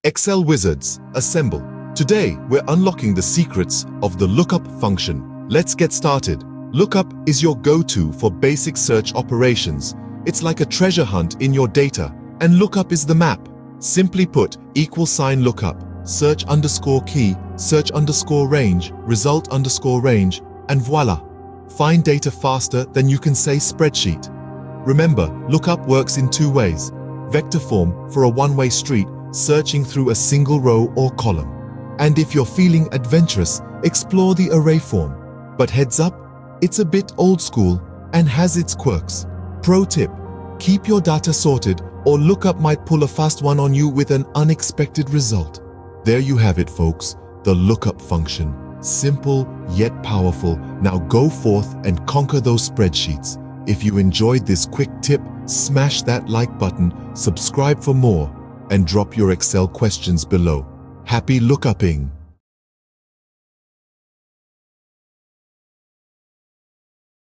Excel wizards, assemble. Today, we're unlocking the secrets of the lookup function. Let's get started. Lookup is your go-to for basic search operations. It's like a treasure hunt in your data, and lookup is the map. Simply put, =lookup, search_key, search_range, result_range, and voila! Find data faster than you can say spreadsheet. Remember, lookup works in two ways. Vector form for a one-way street, searching through a single row or column. And if you're feeling adventurous, explore the array form. But heads up, it's a bit old school and has its quirks. Pro tip, keep your data sorted or lookup might pull a fast one on you with an unexpected result. There you have it, folks, the lookup function. Simple yet powerful. Now go forth and conquer those spreadsheets. If you enjoyed this quick tip, smash that like button, subscribe for more, and drop your Excel questions below. Happy lookupping!